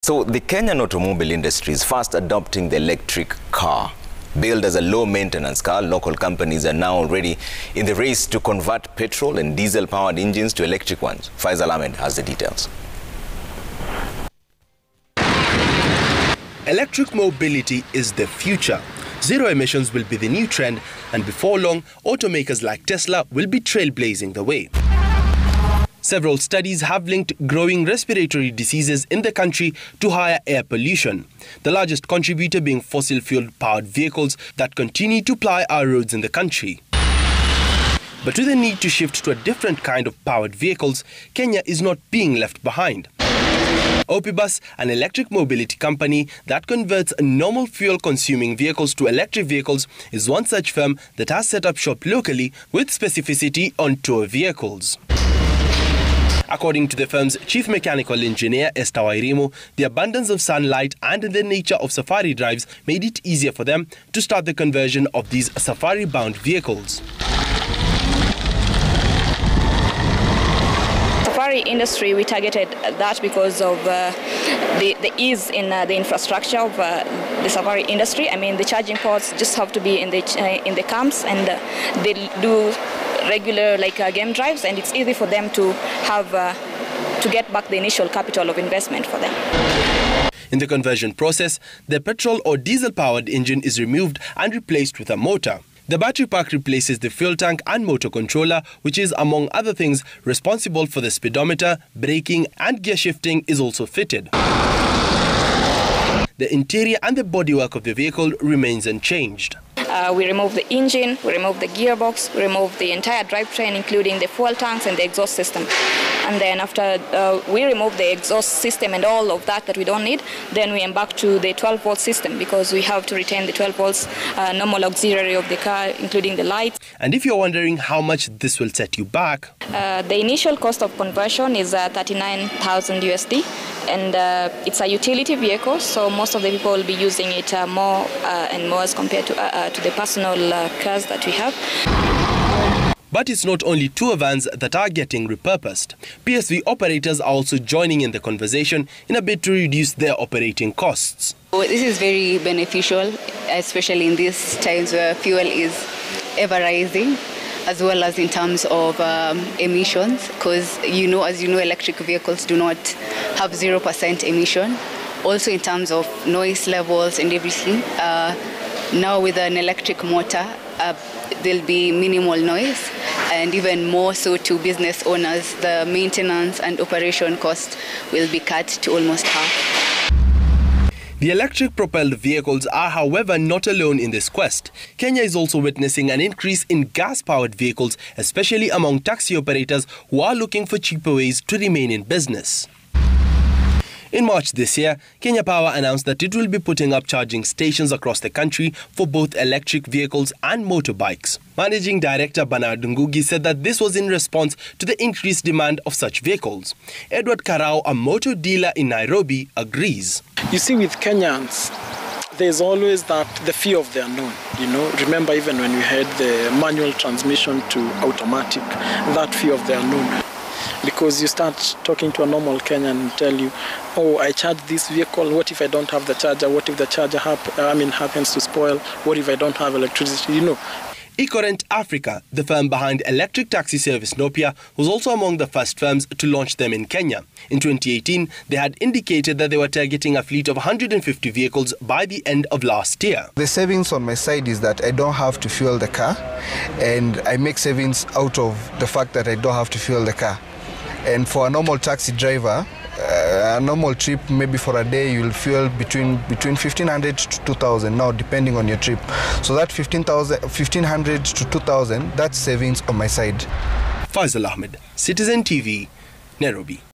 So the Kenyan automobile industry is fast adopting the electric car. Billed as a low-maintenance car, local companies are now already in the race to convert petrol and diesel-powered engines to electric ones. Faisal Ahmed has the details. Electric mobility is the future. Zero emissions will be the new trend, and before long, automakers like Tesla will be trailblazing the way. Several studies have linked growing respiratory diseases in the country to higher air pollution, the largest contributor being fossil fuel-powered vehicles that continue to ply our roads in the country. But with the need to shift to a different kind of powered vehicles, Kenya is not being left behind. Opibus, an electric mobility company that converts normal fuel-consuming vehicles to electric vehicles, is one such firm that has set up shop locally with specificity on tow vehicles. According to the firm's chief mechanical engineer, Esther Wairimu, the abundance of sunlight and the nature of safari drives made it easier for them to start the conversion of these safari-bound vehicles. Safari industry, we targeted that because of the ease in the infrastructure of the safari industry. I mean, the charging ports just have to be in the camps, and they do regular game drives, and it's easy for them to have to get back the initial capital of investment for them. In the conversion process, the petrol or diesel-powered engine is removed and replaced with a motor. The battery pack replaces the fuel tank and motor controller, which is, among other things, responsible for the speedometer, braking and gear shifting is also fitted. The interior and the bodywork of the vehicle remains unchanged. We remove the engine, we remove the gearbox, we remove the entire drivetrain, including the fuel tanks and the exhaust system. And then after we remove the exhaust system and all of that we don't need, then we embark to the 12-volt system, because we have to retain the 12 volts normal auxiliary of the car, including the lights. And if you're wondering how much this will set you back, the initial cost of conversion is 39,000 USD. And it's a utility vehicle, so most of the people will be using it more and more as compared to the personal cars that we have. But it's not only tour vans that are getting repurposed. PSV operators are also joining in the conversation in a bid to reduce their operating costs. This is very beneficial, especially in these times where fuel is ever rising, as well as in terms of emissions, because as you know, electric vehicles do not have 0% emission. Also in terms of noise levels and everything, now with an electric motor, there'll be minimal noise, and even more so to business owners, the maintenance and operation cost will be cut to almost half. The electric-propelled vehicles are, however, not alone in this quest. Kenya is also witnessing an increase in gas-powered vehicles, especially among taxi operators who are looking for cheaper ways to remain in business. In March this year, Kenya Power announced that it will be putting up charging stations across the country for both electric vehicles and motorbikes. Managing Director Bernard Ngugi said that this was in response to the increased demand of such vehicles. Edward Karao, a motor dealer in Nairobi, agrees. You see, with Kenyans, there's always the fear of the unknown. Remember, even when we had the manual transmission to automatic, that fear of the unknown. Because you start talking to a normal Kenyan and tell you, oh, I charge this vehicle, what if I don't have the charger? What if the charger happens to spoil? What if I don't have electricity? Ecorent Africa, the firm behind electric taxi service Nopia, was also among the first firms to launch them in Kenya. In 2018, they had indicated that they were targeting a fleet of 150 vehicles by the end of last year. The savings on my side is that I don't have to fuel the car, and I make savings out of the fact that I don't have to fuel the car. And for a normal taxi driver, a normal trip, maybe for a day, you'll fuel between 1,500 to 2,000 now, depending on your trip. So that 1,500 to 2,000, that's savings on my side. Faisal Ahmed, Citizen TV, Nairobi.